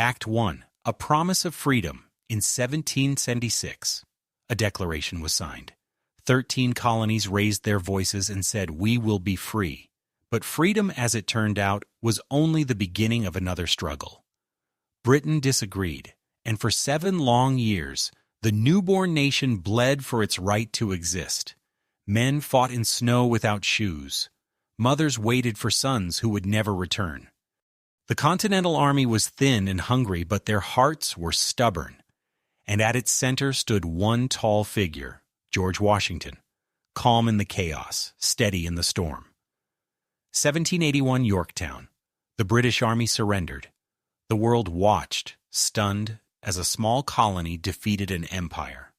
Act 1. A Promise of Freedom. In 1776, a declaration was signed. 13 colonies raised their voices and said, "We will be free." But freedom, as it turned out, was only the beginning of another struggle. Britain disagreed, and for 7 long years, the newborn nation bled for its right to exist. Men fought in snow without shoes. Mothers waited for sons who would never return. The Continental Army was thin and hungry, but their hearts were stubborn. And at its center stood one tall figure, George Washington, calm in the chaos, steady in the storm. 1781 Yorktown. The British Army surrendered. The world watched, stunned, as a small colony defeated an empire.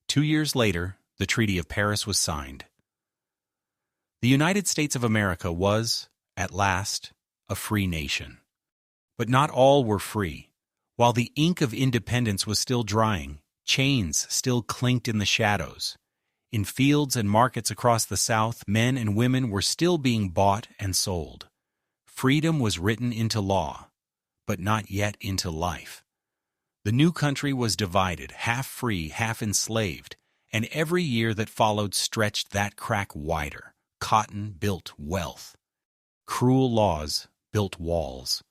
2 years later, the Treaty of Paris was signed. The United States of America was, at last, a free nation. But not all were free. While the ink of independence was still drying, chains still clinked in the shadows. In fields and markets across the South, men and women were still being bought and sold. Freedom was written into law, but not yet into life. The new country was divided, half free, half enslaved, and every year that followed stretched that crack wider. Cotton built wealth. Cruel laws built walls.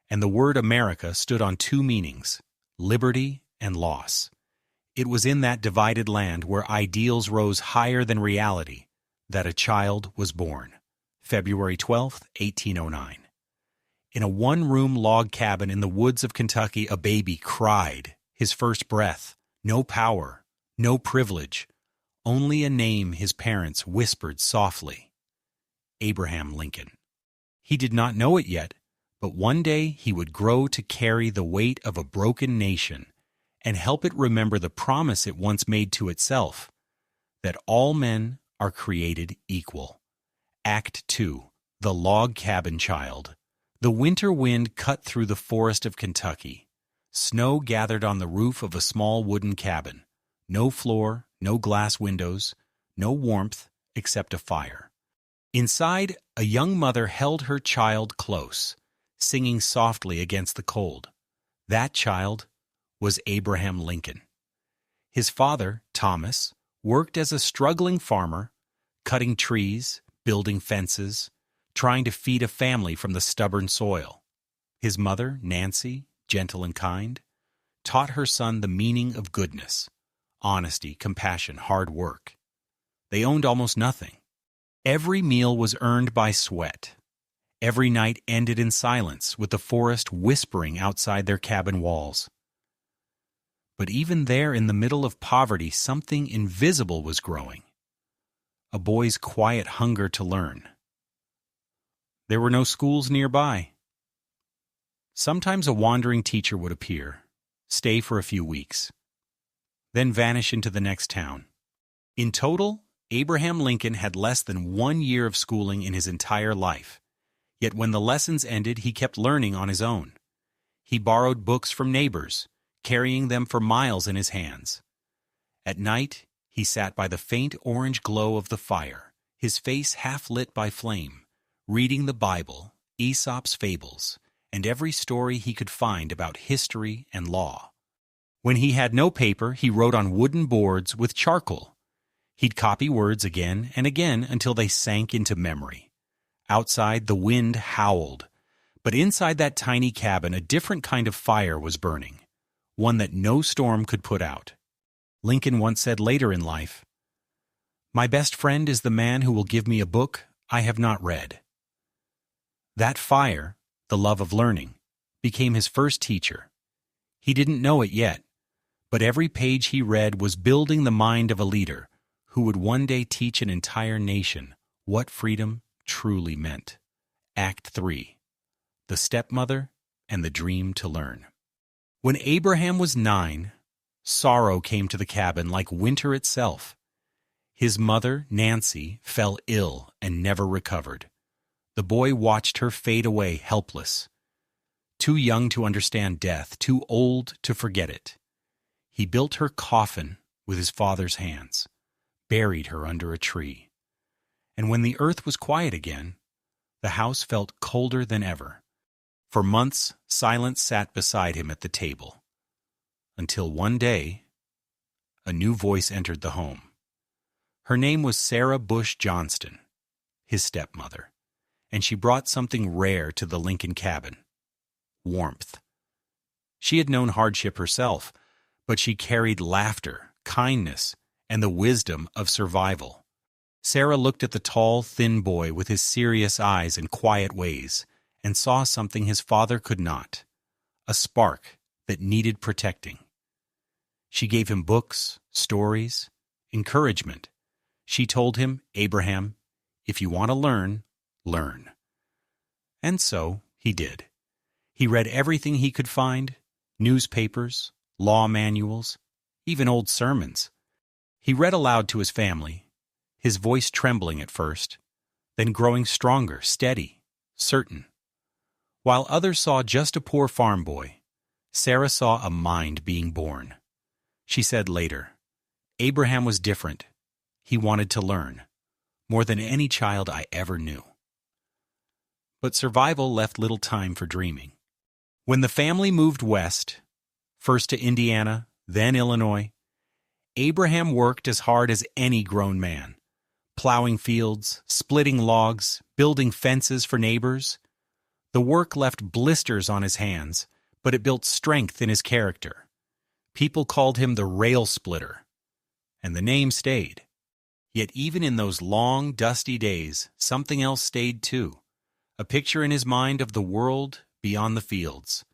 And the word America stood on 2 meanings, liberty and loss. It was in that divided land where ideals rose higher than reality that a child was born. February 12, 1809. In a 1-room log cabin in the woods of Kentucky, a baby cried, his first breath, no power, no privilege, only a name his parents whispered softly, Abraham Lincoln. He did not know it yet, but one day he would grow to carry the weight of a broken nation and help it remember the promise it once made to itself, that all men are created equal. Act 2. The Log Cabin Child. The winter wind cut through the forest of Kentucky. Snow gathered on the roof of a small wooden cabin. No floor, no glass windows, no warmth except a fire. Inside, a young mother held her child close, singing softly against the cold. That child was Abraham Lincoln. His father, Thomas, worked as a struggling farmer, cutting trees, building fences, trying to feed a family from the stubborn soil. His mother, Nancy, gentle and kind, taught her son the meaning of goodness, honesty, compassion, hard work. They owned almost nothing. Every meal was earned by sweat. Every night ended in silence, with the forest whispering outside their cabin walls. But even there, in the middle of poverty, something invisible was growing. A boy's quiet hunger to learn. There were no schools nearby. Sometimes a wandering teacher would appear, stay for a few weeks, then vanish into the next town. In total, Abraham Lincoln had less than 1 year of schooling in his entire life. Yet when the lessons ended, he kept learning on his own. He borrowed books from neighbors, carrying them for miles in his hands. At night, he sat by the faint orange glow of the fire, his face half lit by flame, reading the Bible, Aesop's fables, and every story he could find about history and law. When he had no paper, he wrote on wooden boards with charcoal. He'd copy words again and again until they sank into memory. Outside, the wind howled, but inside that tiny cabin, a different kind of fire was burning, one that no storm could put out. Lincoln once said later in life, "My best friend is the man who will give me a book I have not read." That fire, the love of learning, became his first teacher. He didn't know it yet, but every page he read was building the mind of a leader who would one day teach an entire nation what freedom truly meant. Act 3. The Stepmother and the Dream to Learn. When Abraham was 9, sorrow came to the cabin like winter itself. His mother, Nancy, fell ill and never recovered. The boy watched her fade away helpless. Too young to understand death, too old to forget it. He built her coffin with his father's hands, buried her under a tree. And when the earth was quiet again, the house felt colder than ever. For months, silence sat beside him at the table. Until one day, a new voice entered the home. Her name was Sarah Bush Johnston, his stepmother, and she brought something rare to the Lincoln cabin: warmth. She had known hardship herself, but she carried laughter, kindness, and the wisdom of survival. Sarah looked at the tall, thin boy with his serious eyes and quiet ways, and saw something his father could not: a spark that needed protecting. She gave him books, stories, encouragement. She told him, "Abraham, if you want to learn, learn." And so he did. He read everything he could find: newspapers, law manuals, even old sermons. He read aloud to his family, his voice trembling at first, then growing stronger, steady, certain. While others saw just a poor farm boy, Sarah saw a mind being born. She said later, "Abraham was different. He wanted to learn, more than any child I ever knew." But survival left little time for dreaming. When the family moved west, first to Indiana, then Illinois, Abraham worked as hard as any grown man, plowing fields, splitting logs, building fences for neighbors. The work left blisters on his hands, but it built strength in his character. People called him the rail splitter, and the name stayed. Yet even in those long, dusty days, something else stayed too: a picture in his mind of the world beyond the fields.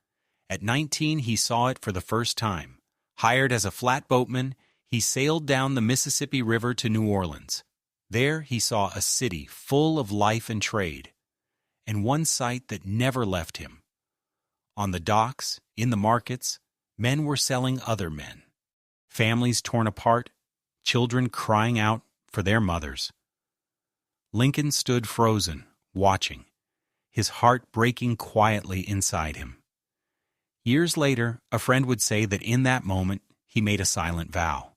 At 19, he saw it for the first time. Hired as a flatboatman, he sailed down the Mississippi River to New Orleans. There he saw a city full of life and trade, and one sight that never left him. On the docks, in the markets, men were selling other men. Families torn apart, children crying out for their mothers. Lincoln stood frozen, watching, his heart breaking quietly inside him. Years later, a friend would say that in that moment, he made a silent vow: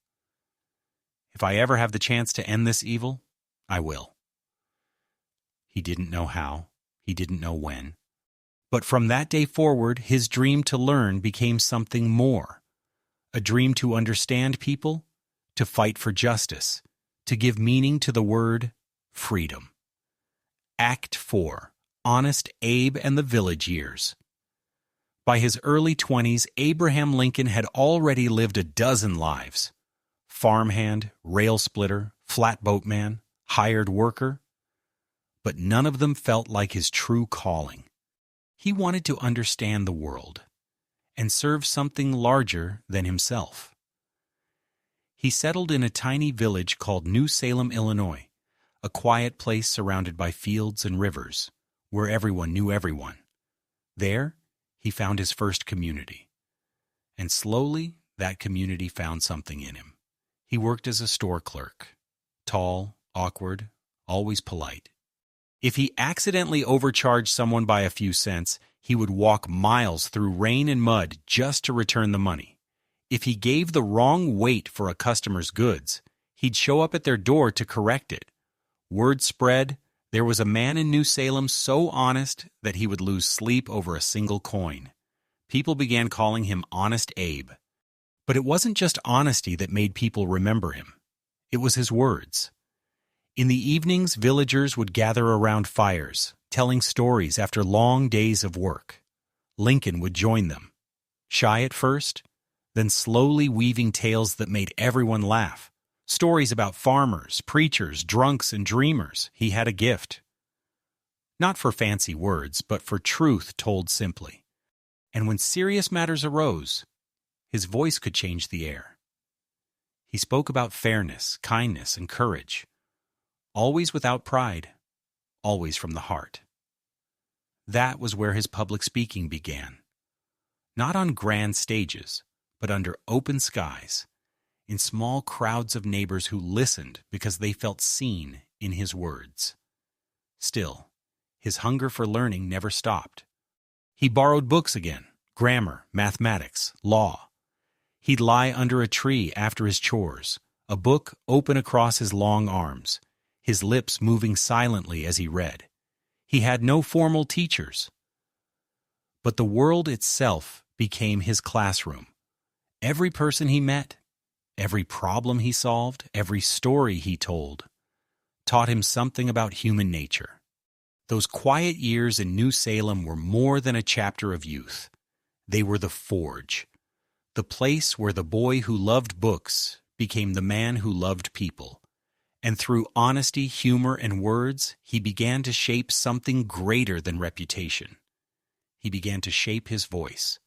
"If I ever have the chance to end this evil, I will." He didn't know how, he didn't know when. But from that day forward, his dream to learn became something more. A dream to understand people, to fight for justice, to give meaning to the word freedom. Act 4. Honest Abe and the Village Years. By his early 20s, Abraham Lincoln had already lived a dozen lives: farmhand, rail splitter, flatboatman, hired worker. But none of them felt like his true calling. He wanted to understand the world and serve something larger than himself. He settled in a tiny village called New Salem, Illinois, a quiet place surrounded by fields and rivers, where everyone knew everyone. There, he found his first community. And slowly, that community found something in him. He worked as a store clerk, tall, awkward, always polite. If he accidentally overcharged someone by a few cents, he would walk miles through rain and mud just to return the money. If he gave the wrong weight for a customer's goods, he'd show up at their door to correct it. Word spread, there was a man in New Salem so honest that he would lose sleep over a single coin. People began calling him Honest Abe. But it wasn't just honesty that made people remember him. It was his words. In the evenings, villagers would gather around fires, telling stories after long days of work. Lincoln would join them, shy at first, then slowly weaving tales that made everyone laugh. Stories about farmers, preachers, drunks, and dreamers. He had a gift. Not for fancy words, but for truth told simply. And when serious matters arose, his voice could change the air. He spoke about fairness, kindness, and courage, always without pride, always from the heart. That was where his public speaking began. Not on grand stages, but under open skies, in small crowds of neighbors who listened because they felt seen in his words. Still, his hunger for learning never stopped. He borrowed books again: grammar, mathematics, law. He'd lie under a tree after his chores, a book open across his long arms, his lips moving silently as he read. He had no formal teachers. But the world itself became his classroom. Every person he met, every problem he solved, every story he told, taught him something about human nature. Those quiet years in New Salem were more than a chapter of youth. They were the forge, the place where the boy who loved books became the man who loved people. And through honesty, humor, and words, he began to shape something greater than reputation. He began to shape his voice,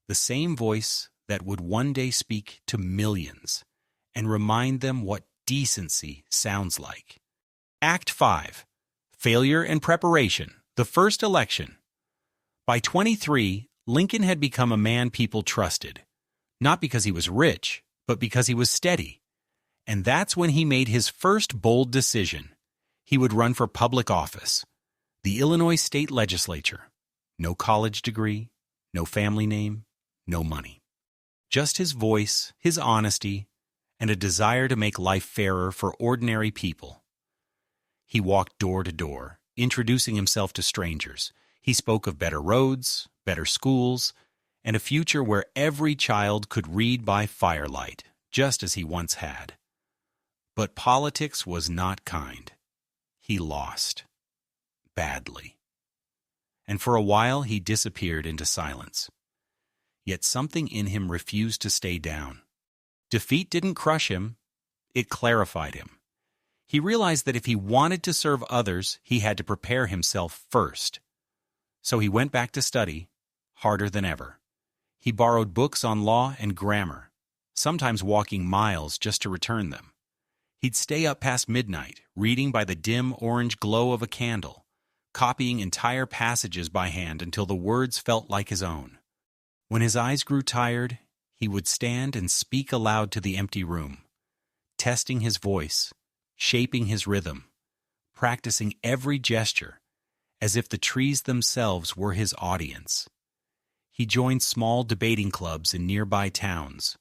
the same voice that would one day speak to millions and remind them what decency sounds like. Act 5. Failure and Preparation, the first election. By 23, Lincoln had become a man people trusted, not because he was rich, but because he was steady. And that's when he made his first bold decision. He would run for public office, the Illinois state legislature. No college degree, no family name, no money. Just his voice, his honesty, and a desire to make life fairer for ordinary people. He walked door to door, introducing himself to strangers. He spoke of better roads, better schools, and a future where every child could read by firelight, just as he once had. But politics was not kind. He lost. Badly. And for a while he disappeared into silence. Yet something in him refused to stay down. Defeat didn't crush him, it clarified him. He realized that if he wanted to serve others, he had to prepare himself first. So he went back to study, harder than ever. He borrowed books on law and grammar, sometimes walking miles just to return them. He'd stay up past midnight, reading by the dim orange glow of a candle, copying entire passages by hand until the words felt like his own. When his eyes grew tired, he would stand and speak aloud to the empty room, testing his voice, shaping his rhythm, practicing every gesture, as if the trees themselves were his audience. He joined small debating clubs in nearby towns.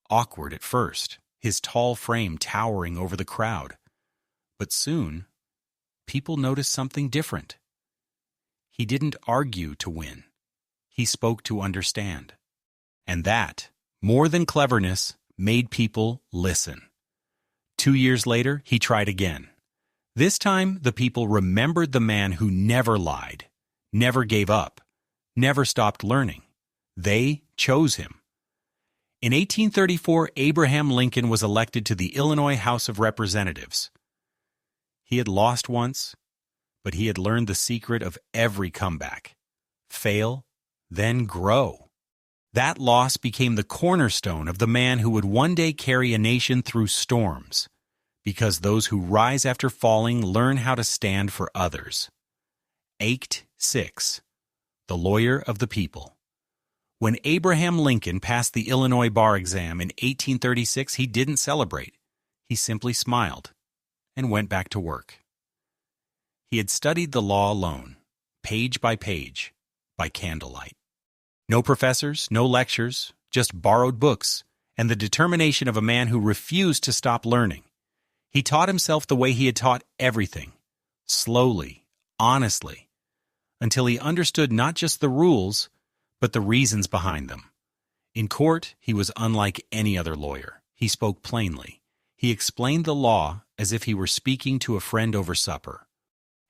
Awkward at first, his tall frame towering over the crowd. But soon, people noticed something different. He didn't argue to win. He spoke to understand. And that, more than cleverness, made people listen. 2 years later, he tried again. This time, the people remembered the man who never lied, never gave up, never stopped learning. They chose him. In 1834, Abraham Lincoln was elected to the Illinois House of Representatives. He had lost once, but he had learned the secret of every comeback. Fail, then grow. That loss became the cornerstone of the man who would one day carry a nation through storms, because those who rise after falling learn how to stand for others. Act 6. The Lawyer of the People. When Abraham Lincoln passed the Illinois bar exam in 1836, he didn't celebrate. He simply smiled and went back to work. He had studied the law alone, page by page, by candlelight. No professors, no lectures, just borrowed books, and the determination of a man who refused to stop learning. He taught himself the way he had taught everything, slowly, honestly, until he understood not just the rules, but the reasons behind them. In court, he was unlike any other lawyer. He spoke plainly. He explained the law as if he were speaking to a friend over supper.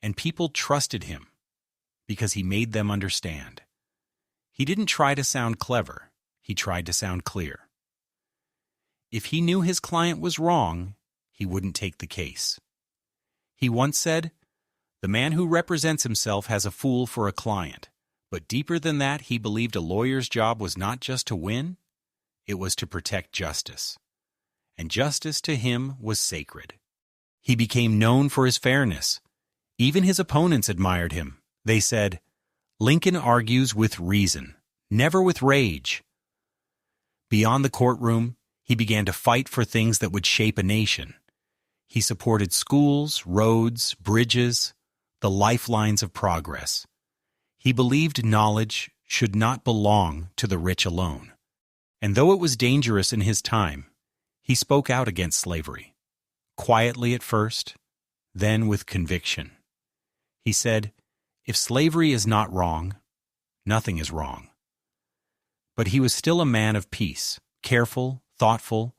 And people trusted him because he made them understand. He didn't try to sound clever. He tried to sound clear. If he knew his client was wrong, he wouldn't take the case. He once said, "The man who represents himself has a fool for a client." But deeper than that, he believed a lawyer's job was not just to win, it was to protect justice. And justice to him was sacred. He became known for his fairness. Even his opponents admired him. They said, "Lincoln argues with reason, never with rage." Beyond the courtroom, he began to fight for things that would shape a nation. He supported schools, roads, bridges, the lifelines of progress. He believed knowledge should not belong to the rich alone. And though it was dangerous in his time, he spoke out against slavery, quietly at first, then with conviction. He said, "If slavery is not wrong, nothing is wrong. But he was still a man of peace, careful, thoughtful,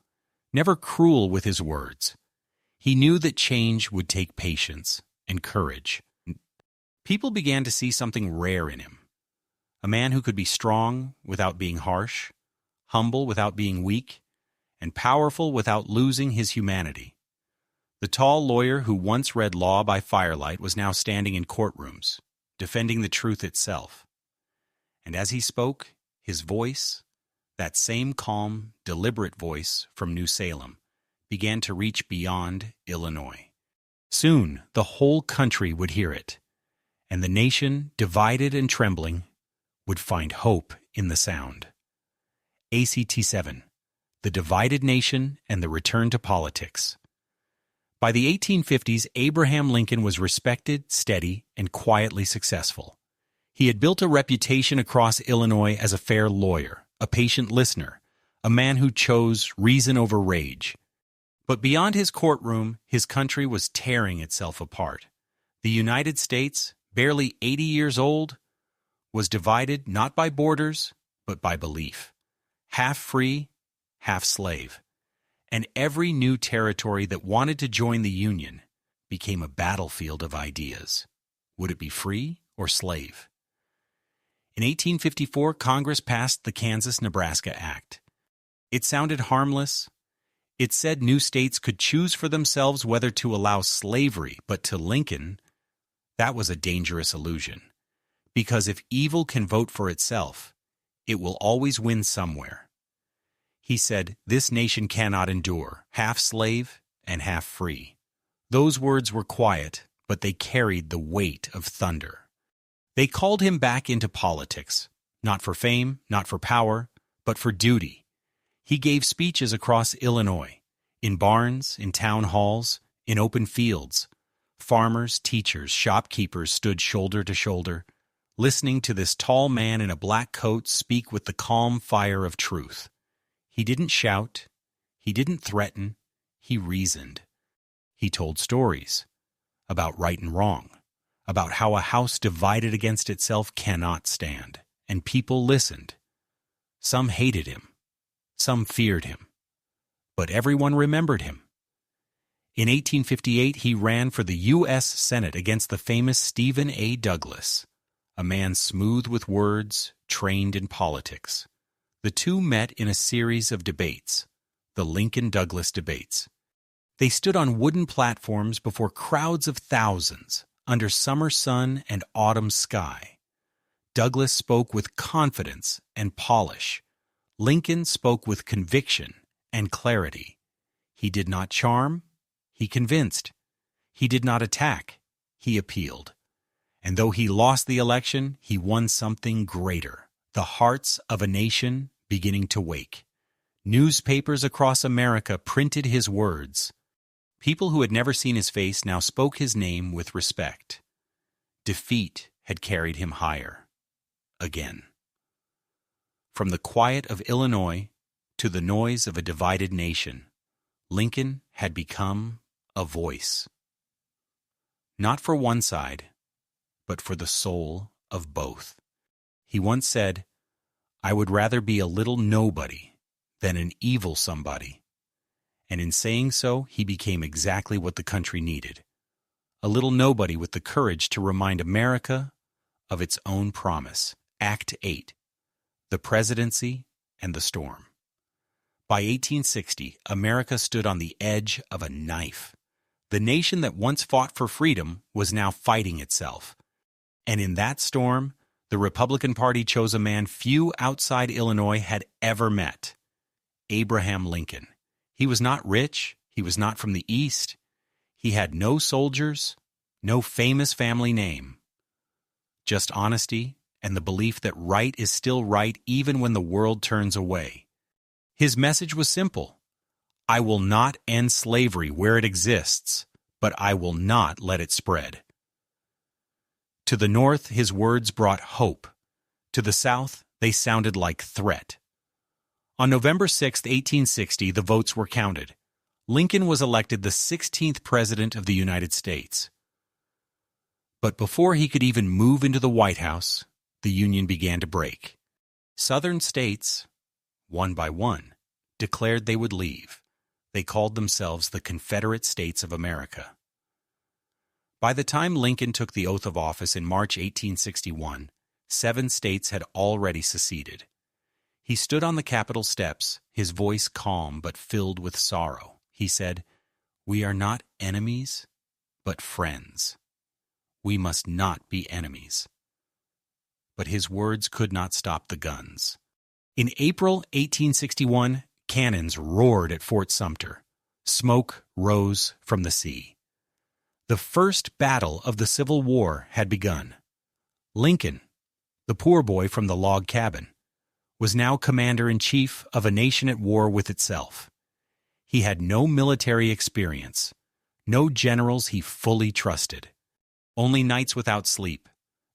never cruel with his words. He knew that change would take patience and courage. People began to see something rare in him. A man who could be strong without being harsh, humble without being weak, and powerful without losing his humanity. The tall lawyer who once read law by firelight was now standing in courtrooms, defending the truth itself. And as he spoke, his voice, that same calm, deliberate voice from New Salem, began to reach beyond Illinois. Soon, the whole country would hear it, and the nation, divided and trembling, would find hope in the sound. ACT 7, The Divided Nation and the Return to Politics. By the 1850s, Abraham Lincoln was respected, steady, and quietly successful. He had built a reputation across Illinois as a fair lawyer, a patient listener, a man who chose reason over rage. But beyond his courtroom, his country was tearing itself apart. The United States, barely 80 years old, was divided not by borders, but by belief. Half free, half slave. And every new territory that wanted to join the Union became a battlefield of ideas. Would it be free or slave? In 1854, Congress passed the Kansas-Nebraska Act. It sounded harmless. It said new states could choose for themselves whether to allow slavery, but to Lincoln, that was a dangerous illusion. Because if evil can vote for itself, it will always win somewhere. He said, "This nation cannot endure, half slave and half free." Those words were quiet, but they carried the weight of thunder. They called him back into politics, not for fame, not for power, but for duty. He gave speeches across Illinois, in barns, in town halls, in open fields. Farmers, teachers, shopkeepers stood shoulder to shoulder, listening to this tall man in a black coat speak with the calm fire of truth. He didn't shout. He didn't threaten. He reasoned. He told stories about right and wrong, about how a house divided against itself cannot stand, and people listened. Some hated him. Some feared him. But everyone remembered him. In 1858, he ran for the U.S. Senate against the famous Stephen A. Douglas, a man smooth with words, trained in politics. The two met in a series of debates, the Lincoln-Douglas debates. They stood on wooden platforms before crowds of thousands, under summer sun and autumn sky. Douglas spoke with confidence and polish. Lincoln spoke with conviction and clarity. He did not charm, he convinced. He did not attack, he appealed. And though he lost the election, he won something greater, the hearts of a nation beginning to wake. Newspapers across America printed his words. People who had never seen his face now spoke his name with respect. Defeat had carried him higher. Again. From the quiet of Illinois to the noise of a divided nation, Lincoln had become a voice. Not for one side, but for the soul of both. He once said, "I would rather be a little nobody than an evil somebody." And in saying so, he became exactly what the country needed. A little nobody with the courage to remind America of its own promise. Act 8, the presidency and the storm. By 1860, America stood on the edge of a knife. The nation that once fought for freedom was now fighting itself. And in that storm, the Republican Party chose a man few outside Illinois had ever met, Abraham Lincoln. He was not rich. He was not from the East. He had no soldiers, no famous family name. Just honesty and the belief that right is still right even when the world turns away. His message was simple. I will not end slavery where it exists, but I will not let it spread. To the North, his words brought hope. To the South, they sounded like threat. On November 6, 1860, the votes were counted. Lincoln was elected the 16th President of the United States. But before he could even move into the White House, the Union began to break. Southern states, one by one, declared they would leave. They called themselves the Confederate States of America. By the time Lincoln took the oath of office in March 1861, 7 states had already seceded. He stood on the Capitol steps, his voice calm but filled with sorrow. He said, "We are not enemies, but friends. We must not be enemies." But his words could not stop the guns. In April 1861, cannons roared at Fort Sumter. Smoke rose from the sea. The first battle of the Civil War had begun. Lincoln, the poor boy from the log cabin, was now commander-in-chief of a nation at war with itself. He had no military experience, no generals he fully trusted. Only nights without sleep,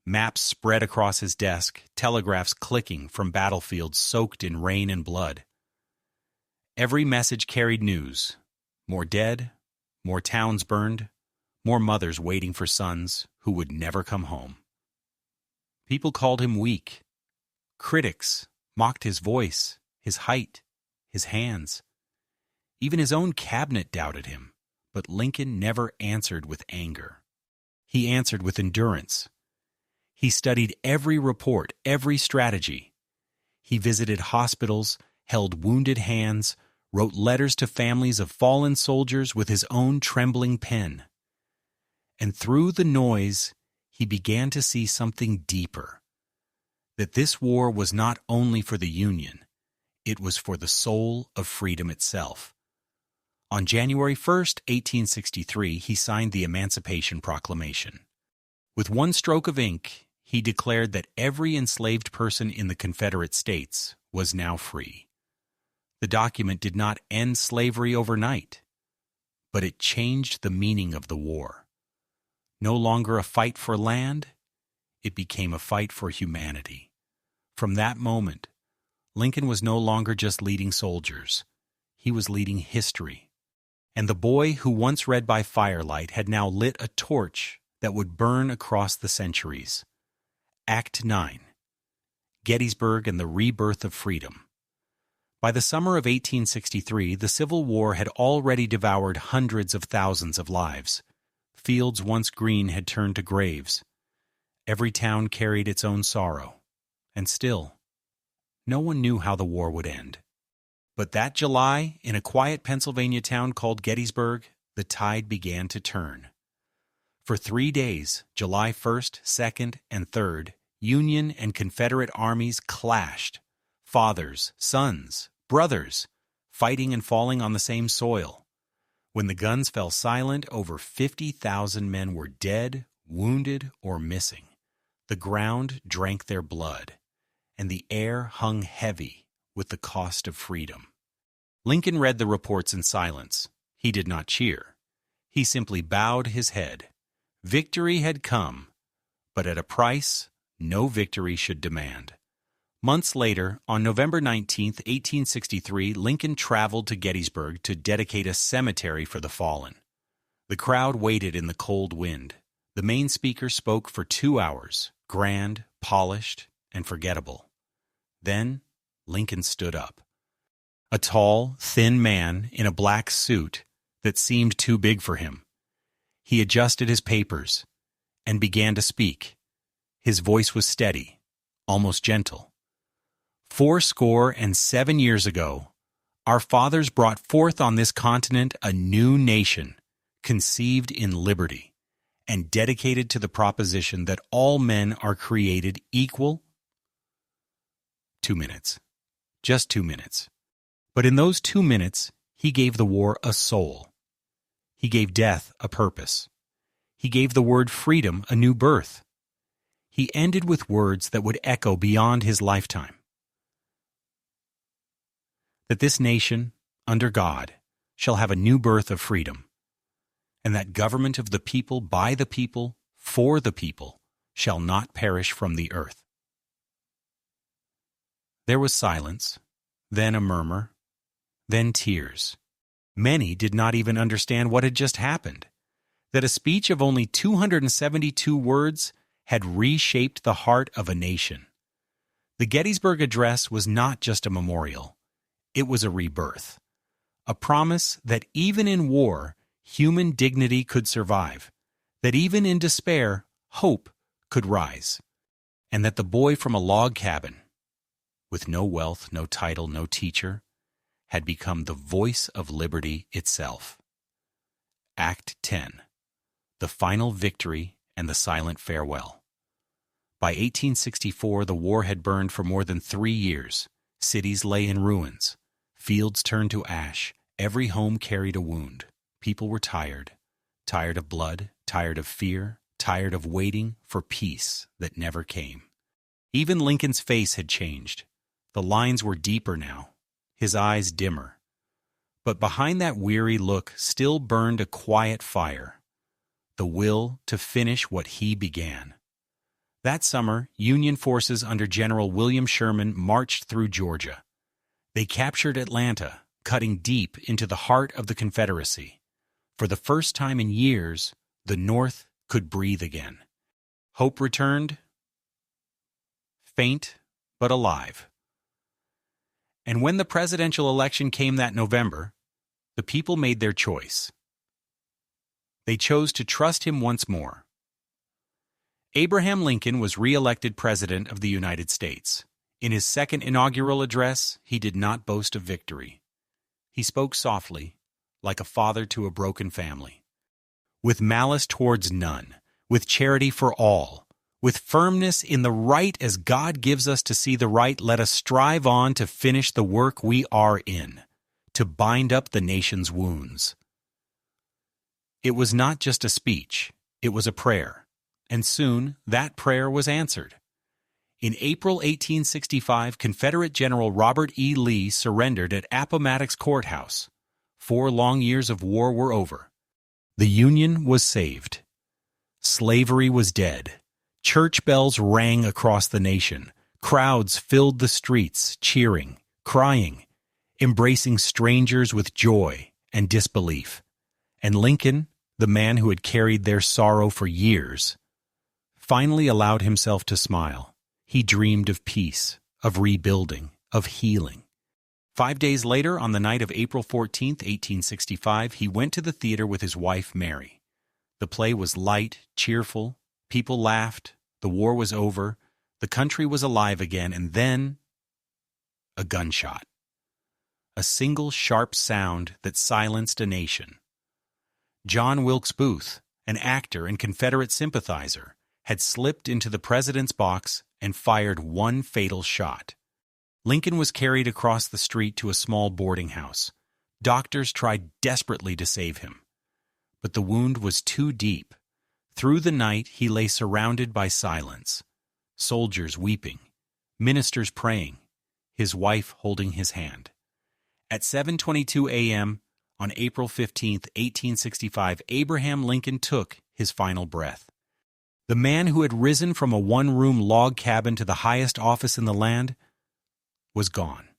maps spread across his desk, telegraphs clicking from battlefields soaked in rain and blood. Every message carried news: more dead, more towns burned, more mothers waiting for sons who would never come home. People called him weak. Critics mocked his voice, his height, his hands. Even his own cabinet doubted him, but Lincoln never answered with anger. He answered with endurance. He studied every report, every strategy. He visited hospitals, held wounded hands, wrote letters to families of fallen soldiers with his own trembling pen. And through the noise, he began to see something deeper. That this war was not only for the Union, it was for the soul of freedom itself. On January 1st, 1863, he signed the Emancipation Proclamation. With one stroke of ink, he declared that every enslaved person in the Confederate States was now free. The document did not end slavery overnight, but it changed the meaning of the war. No longer a fight for land, it became a fight for humanity. From that moment, Lincoln was no longer just leading soldiers. He was leading history. And the boy who once read by firelight had now lit a torch that would burn across the centuries. Act 9. Gettysburg and the Rebirth of Freedom. By the summer of 1863, the Civil War had already devoured hundreds of thousands of lives. Fields once green had turned to graves. Every town carried its own sorrow. And still, no one knew how the war would end. But that July, in a quiet Pennsylvania town called Gettysburg, the tide began to turn. For 3 days, July 1st, 2nd, and 3rd, Union and Confederate armies clashed. Fathers, sons, brothers, fighting and falling on the same soil. When the guns fell silent, over 50,000 men were dead, wounded, or missing. The ground drank their blood, and the air hung heavy with the cost of freedom. Lincoln read the reports in silence. He did not cheer. He simply bowed his head. Victory had come, but at a price no victory should demand. Months later, on November 19, 1863, Lincoln traveled to Gettysburg to dedicate a cemetery for the fallen. The crowd waited in the cold wind. The main speaker spoke for 2 hours, grand, polished, and forgettable. Then Lincoln stood up. A tall, thin man in a black suit that seemed too big for him. He adjusted his papers and began to speak. His voice was steady, almost gentle. 77 years ago, our fathers brought forth on this continent a new nation, conceived in liberty, and dedicated to the proposition that all men are created equal. 2 minutes. Just 2 minutes. But in those 2 minutes, he gave the war a soul. He gave death a purpose. He gave the word freedom a new birth. He ended with words that would echo beyond his lifetime. That this nation, under God, shall have a new birth of freedom, and that government of the people, by the people, for the people, shall not perish from the earth. There was silence, then a murmur, then tears. Many did not even understand what had just happened, that a speech of only 272 words had reshaped the heart of a nation. The Gettysburg Address was not just a memorial. It was a rebirth. A promise that even in war, human dignity could survive, that even in despair, hope could rise, and that the boy from a log cabin, with no wealth, no title, no teacher, had become the voice of liberty itself. Act 10. The Final Victory and the Silent Farewell. By 1864, the war had burned for more than 3 years. Cities lay in ruins. Fields turned to ash. Every home carried a wound. People were tired. Tired of blood, tired of fear, tired of waiting for peace that never came. Even Lincoln's face had changed. The lines were deeper now, his eyes dimmer. But behind that weary look still burned a quiet fire, the will to finish what he began. That summer, Union forces under General William Sherman marched through Georgia. They captured Atlanta, cutting deep into the heart of the Confederacy. For the first time in years, the North could breathe again. Hope returned, faint but alive. And when the presidential election came that November, the people made their choice. They chose to trust him once more. Abraham Lincoln was re-elected President of the United States. In his second inaugural address, he did not boast of victory. He spoke softly, like a father to a broken family. With malice towards none, with charity for all, with firmness in the right as God gives us to see the right, let us strive on to finish the work we are in, to bind up the nation's wounds. It was not just a speech, it was a prayer. And soon, that prayer was answered. In April 1865, Confederate General Robert E. Lee surrendered at Appomattox Courthouse. 4 long years of war were over. The Union was saved. Slavery was dead. Church bells rang across the nation. Crowds filled the streets, cheering, crying, embracing strangers with joy and disbelief. And Lincoln, the man who had carried their sorrow for years, finally allowed himself to smile. He dreamed of peace, of rebuilding, of healing. 5 days later, on the night of April 14, 1865, he went to the theater with his wife, Mary. The play was light, cheerful. People laughed. The war was over. The country was alive again. And then, a gunshot. A single sharp sound that silenced a nation. John Wilkes Booth, an actor and Confederate sympathizer, had slipped into the president's box and fired one fatal shot. Lincoln was carried across the street to a small boarding house. Doctors tried desperately to save him. But the wound was too deep. Through the night, he lay surrounded by silence. Soldiers weeping, ministers praying, his wife holding his hand. At 7:22 a.m., on April 15, 1865, Abraham Lincoln took his final breath. The man who had risen from a one-room log cabin to the highest office in the land was gone.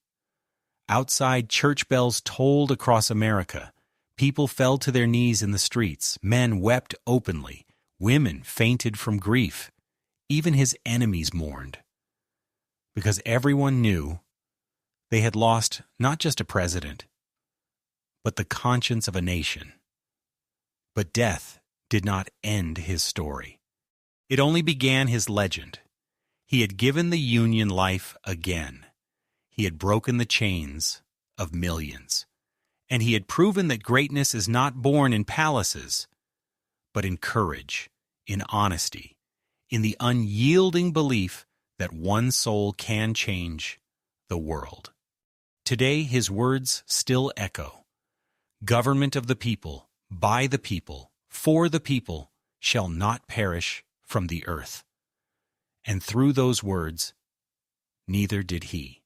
Outside, church bells tolled across America. People fell to their knees in the streets. Men wept openly. Women fainted from grief. Even his enemies mourned. Because everyone knew they had lost not just a president, but the conscience of a nation. But death did not end his story. It only began his legend. He had given the Union life again. He had broken the chains of millions. And he had proven that greatness is not born in palaces, but in courage, in honesty, in the unyielding belief that one soul can change the world. Today, his words still echo. Government of the people, by the people, for the people, shall not perish from the earth. And through those words, neither did he.